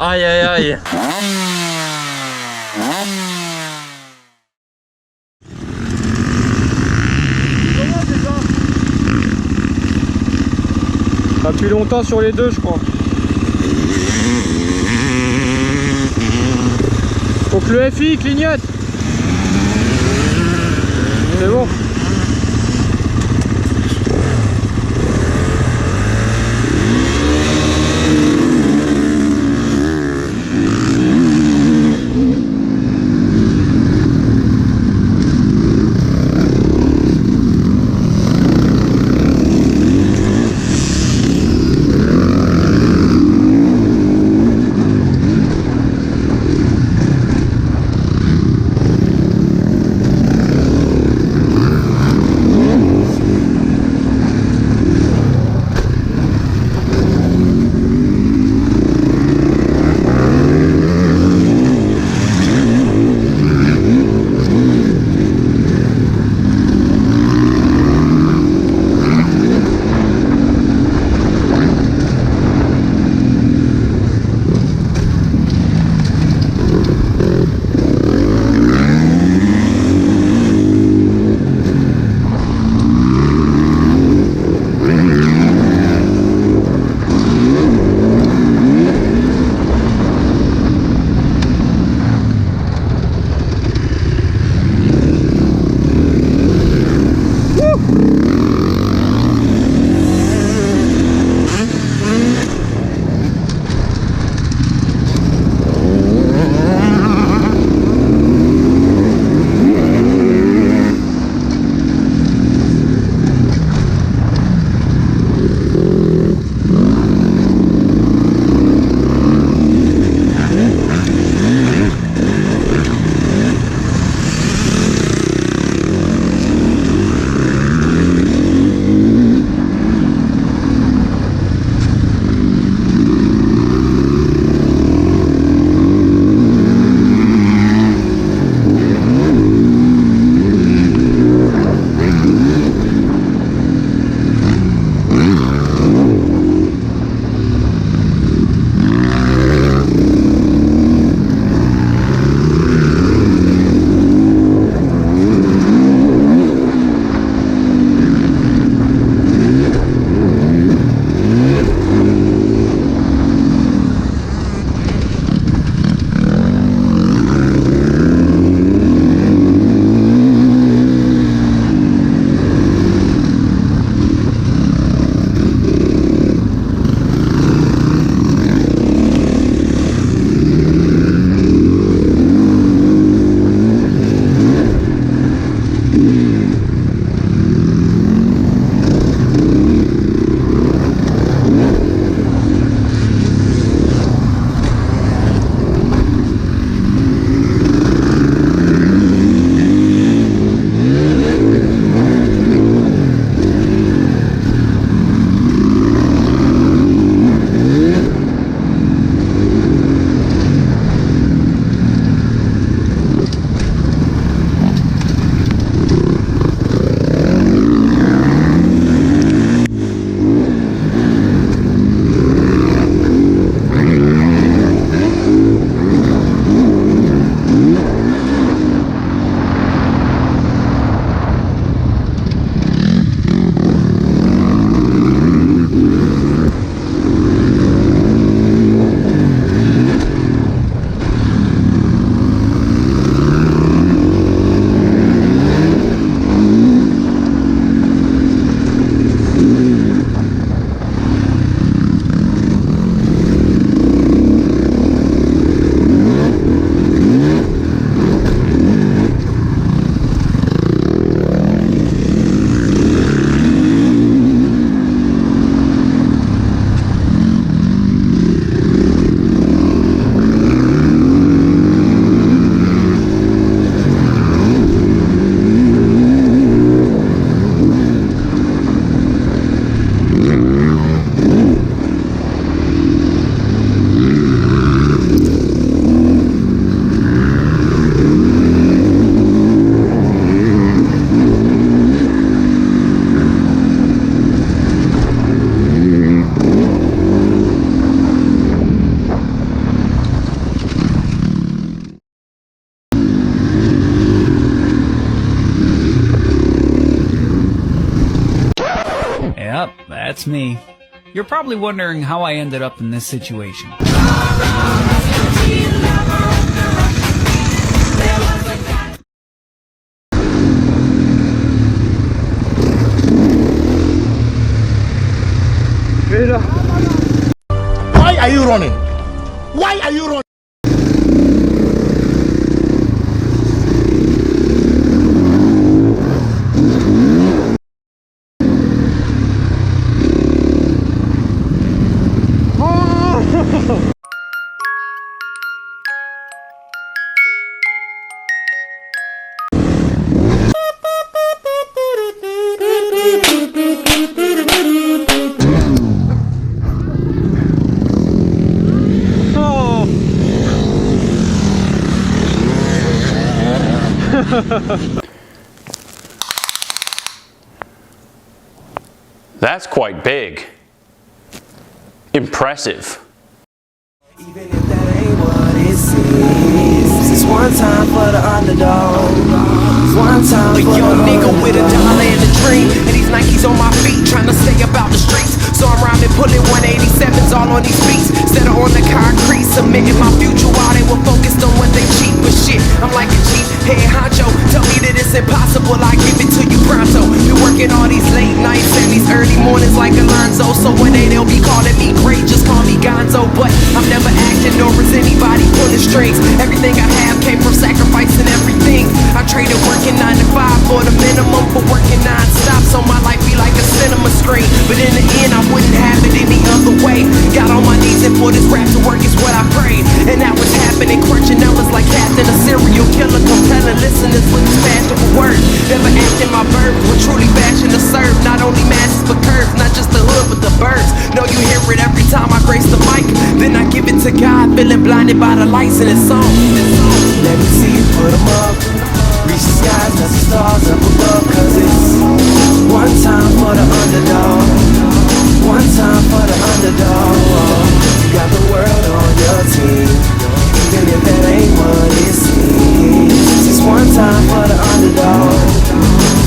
Aïe aïe aïe. Appuie longtemps sur les deux, je crois. Faut que le FI clignote. C'est bon. that's me. You're probably wondering how I ended up in this situation. Why are you running? Why are you running? That's quite big. Impressive. Even if that ain't what it seems, it's one time for the underdog. It's one time for a young nigga with a dollar and a dream, and these Nikes on my feet, trying to stay about the streets. So I'm rhyming, pulling 187s all on these beats, instead of on the concrete, submitting my future while they were focused on what they cheat. But shit, I'm like a cheap head honcho. Tell me that it's impossible, I give it to you pronto. Been working all these late nights and these early mornings like Alonzo. So one day they'll be calling me great, just call me Gonzo. But I'm never acting, nor is anybody pulling strings. Everything I have came from sacrificing everything. I traded working 9 to 5 for the minimum, for working non-stop, so my life be like a cinema screen. But in the end I wouldn't have it any other way. Got on my knees and for this rap to work is what I prayed. And that was happening, crunching numbers like Captain, a serial killer, compelling listeners with this passion for word. Never acting my verbs, but truly fashion to serve not only masses but curves, not just the hood but the birds. Know you hear it every time I grace the mic, then I give it to God, feeling blinded by the lights in His song. Let me see you put 'em up, reach the skies, touch the stars up above. Cause it's one time for the underdog, one time for the underdog. You got the world on your team, even if that ain't what it seems. It's one time for the underdog,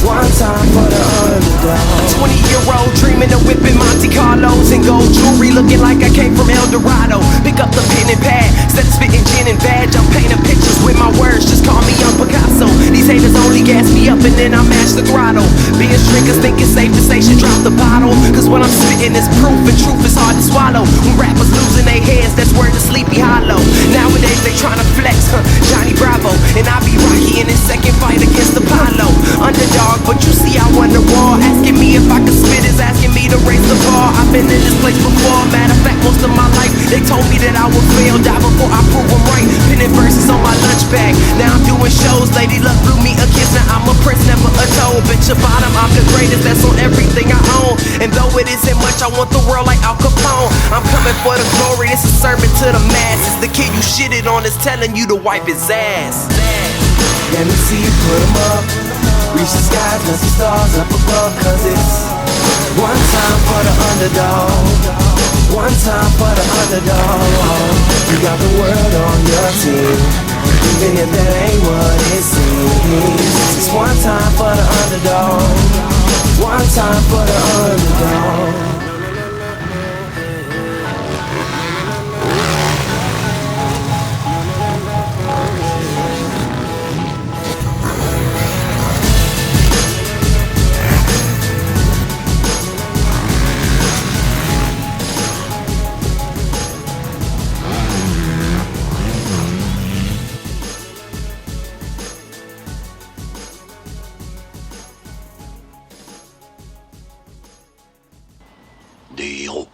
one time for the underdog. 20-year-old dreaming of whipping Monte Carlos and gold jewelry, looking like I came from El Dorado. Pick up the pen and pad, instead of spitting gin and badge, I'm painting pictures with my words, just call me young Picasso. These haters only gas me up and then I mash the throttle. Being drinkers think it's safe to say should drop the bottle, cause what I'm spitting is proof and truth is hard to swallow. When rappers losing their heads, that's word to Sleepy Hollow. Nowadays they tryna flex, Johnny Bravo, and I be Rocky in his second fight against Apollo. Underdog, but you see I won the war. Asking me if I could spit is asking me to raise the bar. I've been in this place before, matter of fact most of my life they told me that I would fail, die before I prove them right. Pinning verses on my lunch bag, now I'm doing shows. Lady Luck blew me a kiss, now I'm a prince, never a toe. Bitch your bottom, I'm the greatest, that's on everything I own. And though it isn't much, I want the world like Al Capone. I'm coming for the glory, this is a sermon to the masses. The kid you shitted on is telling you to wipe his ass. Let me see you put 'em up, reach the skies, touch the stars up above. Cause it's one time for the underdog, one time for the underdog. You got the world on your team, even if that ain't what it seems. It's one time for the underdog, one time for the underdog. Deal.